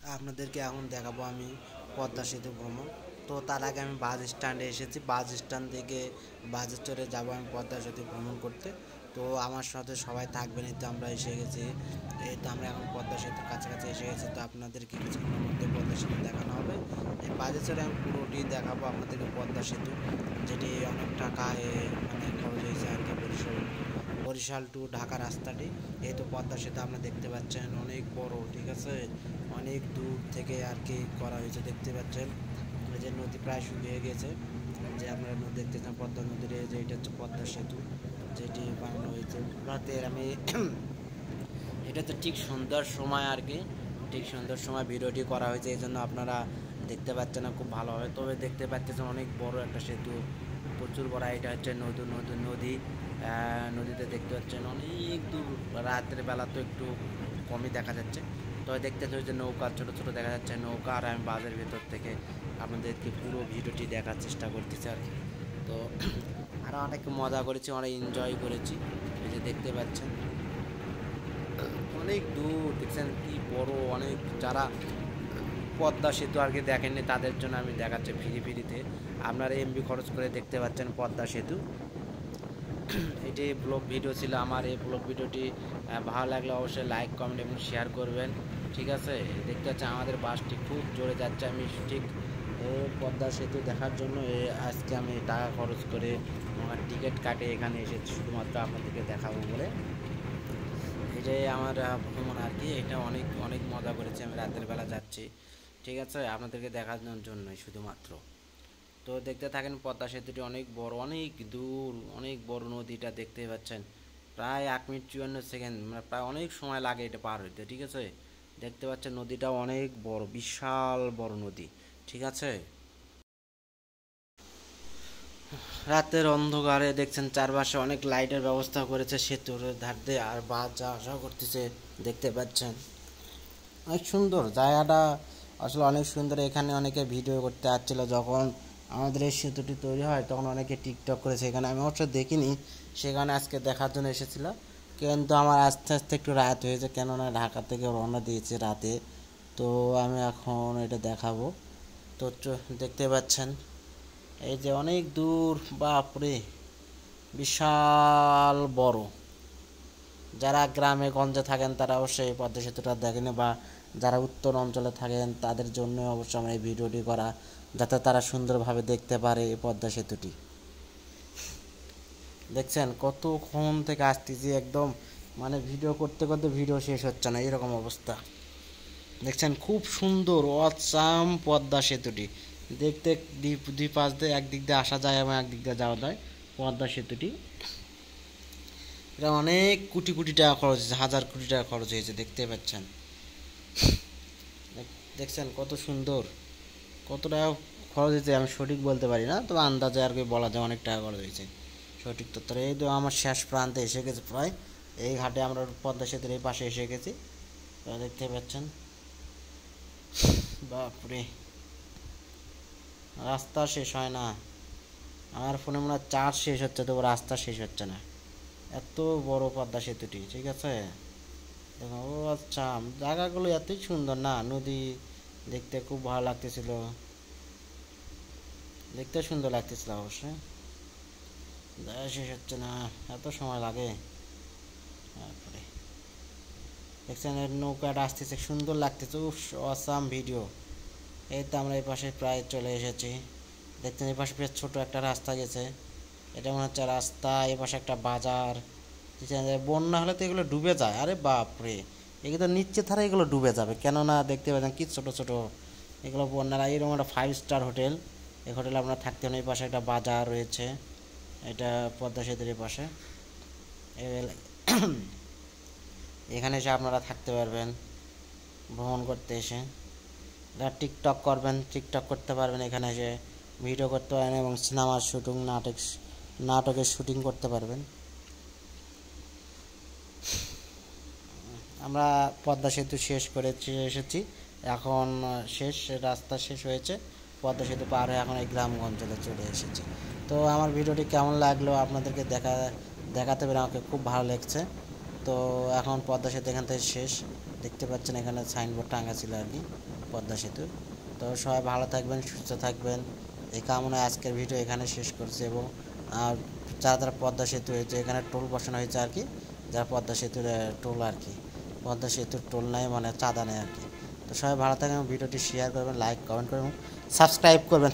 আপনাদেরকে এখন দেখাবো আমি পদ্মা সেতু ভ্রমণ। তো তার আগে আমি বাস স্ট্যান্ডে এসেছি, বাস স্ট্যান্ড থেকে বাসে চড়ে যাবো আমি পদ্মা সেতু ভ্রমণ করতে। তো আমার সাথে সবাই থাকবেন, এই তো আমরা এসে গেছি। এই তো আমরা এখন পদ্মা সেতুর কাছাকাছি এসে গেছি। তো আপনাদেরকে কিছুক্ষণের মধ্যে পদ্মা সেতু দেখানো হবে। এই বাসে চড়ে আমি পুরোটি দেখাবো আপনাদেরকে পদ্মা সেতু, যেটি অনেক টাকা মানে খরচ হয়েছে আর কি। বরিশাল টু ঢাকা রাস্তাটি, এই তো পদ্মা সেতু আপনারা দেখতে পাচ্ছেন, অনেক বড়, ঠিক আছে। অনেক দূর থেকে আর কি করা হয়েছে, দেখতে পাচ্ছেন। যে নদী প্রায় শুকিয়ে গেছে, যে আপনারা নদী দেখতেছেন পদ্মা নদীর, যে এটা হচ্ছে পদ্মা সেতু যেটি বানানো হয়েছে রাতের। আমি এটা তো ঠিক সন্ধ্যার সময় আর কি, ঠিক সন্ধ্যার সময় ভিডিওটি করা হয়েছে, এই জন্য আপনারা দেখতে পাচ্ছেন না খুব ভালোভাবে। তবে দেখতে পাচ্ছেন অনেক বড় একটা সেতু, প্রচুর বড়। এটা হচ্ছে নদী। নদীতে দেখতে পাচ্ছেন অনেক দূর। রাতের বেলা তো একটু কমই দেখা যাচ্ছে। তবে দেখতে হচ্ছে নৌকা, ছোটো ছোটো দেখা যাচ্ছে নৌকা। আর আমি বাসের ভেতর থেকে আপনাদেরকে পুরো ভিডিওটি দেখার চেষ্টা করতেছি আর কি। তো আরও অনেক মজা করেছি, অনেক এনজয় করেছি। এই যে দেখতে পাচ্ছেন অনেক দূর, দেখছেন কি বড়, অনেক। যারা পদ্মা সেতু আর কি দেখেননি তাদের জন্য আমি দেখাচ্ছি ফ্রিতে। আপনারা এমবি খরচ করে দেখতে পাচ্ছেন পদ্মা সেতু। এটি ব্লগ ভিডিও ছিল আমার। এই ব্লগ ভিডিওটি ভালো লাগলে অবশ্যই লাইক, কমেন্ট এবং শেয়ার করবেন, ঠিক আছে। দেখতে পাচ্ছেন আমাদের বাসটি খুব জোরে যাচ্ছে। আমি ঠিক পদ্মা সেতু দেখার জন্য আজকে আমি টাকা খরচ করে আমার টিকিট কাটে এখানে এসেছি, শুধুমাত্র আপনাদেরকে দেখাবো বলে। এই যে আমার ভ্রমণ আর কি, এটা অনেক অনেক মজা করেছি। আমি রাতের বেলা যাচ্ছি, ঠিক আছে, আপনাদেরকে দেখানোর জন্যই শুধুমাত্র। তো দেখতে থাকেন, পদ্মা সেতুটি অনেক বড়, অনেক দূর, অনেক বড়। নদীটা দেখতে পাচ্ছেন প্রায় 1 মিনিট 54 সেকেন্ড, মানে প্রায় অনেক সময় লাগে এটা পার হইতে, ঠিক আছে। দেখতে পাচ্ছেন নদীটা অনেক বড়, বিশাল বড় নদী, ঠিক আছে। রাতের অন্ধকারে দেখছেন চারপাশে অনেক লাইটের ব্যবস্থা করেছে সেতুর ধার দিয়ে, আর বাস যা আসা করতেছে দেখতে পাচ্ছেন। অনেক সুন্দর জায়গাটা, আসলে অনেক সুন্দর। এখানে অনেকে ভিডিও করতে আসছিল যখন আমাদের এই সেতুটি তৈরি হয়, তখন অনেকে টিকটক করেছে এখানে। আমি অবশ্য দেখিনি, সেখানে আজকে দেখার জন্য এসেছিল। কিন্তু আমার আস্তে আস্তে একটু রাত হয়েছে, কেননা ঢাকা থেকে রওনা দিয়েছে রাতে। তো আমি এখন এটা দেখাবো। তো দেখতে পাচ্ছেন এই যে অনেক দূর, বাপরে, বিশাল বড়। যারা গ্রামে গঞ্জে থাকেন তারা অবশ্যই এই পদ্মা সেতুটা দেখেন, বা যারা উত্তর অঞ্চলে থাকেন তাদের জন্য অবশ্যই আমার এই ভিডিওটি করা, যাতে তারা সুন্দরভাবে দেখতে পারে এই পদ্মা সেতুটি। দেখছেন কতক্ষণ থেকে আসতেছি, একদম মানে ভিডিও করতে করতে ভিডিও শেষ হচ্ছে না, এরকম অবস্থা। দেখছেন খুব সুন্দর অসাম পদ্মা সেতুটি দেখতে। দুই পাশ দিয়ে একদিক দিয়ে আসা যায় এবং একদিক দিয়ে যাওয়া যায় পদ্মা সেতুটি। এটা অনেক কোটি কোটি টাকা খরচ হয়েছে, হাজার কোটি টাকা খরচ হয়েছে, দেখতে পাচ্ছেন। দেখছেন কত সুন্দর, কত টাকা খরচ হয়েছে আমি সঠিক বলতে পারি না, তবে আন্দাজে আর কি বলা যায় অনেক টাকা খরচ হয়েছে। সঠিক তথ্য এই তো আমার শেষ প্রান্তে এসে গেছে প্রায়। এই ঘাটে আমরা পদ্মা সেতুর এই পাশে এসে গেছি, দেখতে পাচ্ছেন। বাপরে, রাস্তা শেষ হয় না। আমার ফোনে মনে হয় চার্জ শেষ হচ্ছে, তবু রাস্তা শেষ হচ্ছে না। এত বড় পদ্মা সেতুটি, ঠিক আছে। দেখো, ও আচ্ছা, জায়গাগুলো এতই সুন্দর না, নদী দেখতে খুব ভালো লাগতেছিল, দেখতে সুন্দর লাগতেছিল অবশ্যই। দেখা শেষ হচ্ছে না, এত সময় লাগে। তারপরে দেখছেন এর নৌকাটা আসতেছে, সুন্দর লাগতেছে, অসাম ভিডিও। এই তো আমরা এই পাশে প্রায় চলে এসেছি। দেখছেন এই পাশে বেশ ছোট একটা রাস্তা গেছে, এটা মনে হচ্ছে রাস্তা। এই পাশে একটা বাজার। বন্যা হলে তো এগুলো ডুবে যায়, আরে বাপরে, এগুলো নিচে ধারে এগুলো ডুবে যাবে, কেননা দেখতে পাচ্ছেন কি ছোট ছোট এগুলো বন্যার। এরকম একটা 5 স্টার হোটেল, এই হোটেলে আপনার থাকতে হবে। এই পাশে একটা বাজার রয়েছে, এটা পদ্মা সেতুর পাশে। এখানে এসে আপনারা থাকতে পারবেন ভ্রমণ করতে এসে। যারা টিকটক করবেন, টিকটক করতে পারবেন, এখানে এসে ভিডিও করতে পারেন এবং সিনেমার শুটিং, নাটকের শুটিং করতে পারবেন। আমরা পদ্মা সেতু শেষ করে এসেছি, এখন শেষ রাস্তা শেষ হয়েছে, পদ্মা সেতু পার হয়ে এখন এই গ্রামগঞ্জে চলে এসেছি। তো আমার ভিডিওটি কেমন লাগলো আপনাদেরকে দেখাতে পেরে আমাকে খুব ভালো লাগছে। তো এখন পদ্মা সেতু এখান থেকে শেষ। দেখতে পাচ্ছেন এখানে সাইনবোর্ড টাঙা ছিল আর কি পদ্মা সেতু। তো সবাই ভালো থাকবেন, সুস্থ থাকবেন, এই কামনায় আজকের ভিডিও এখানে শেষ করছি। এবং যারা যারা পদ্মা সেতু হয়েছে, এখানে টোল বসানো হয়েছে আর কি, যারা পদ্মা সেতুর টোল আর কি, পদ্মা সেতুর টোল নেয় মানে চাঁদা নেয় আর কি। তো সবাই ভালো থাকবেন, ভিডিওটি শেয়ার করবেন, লাইক কমেন্ট করবেন, সাবস্ক্রাইব করবেন।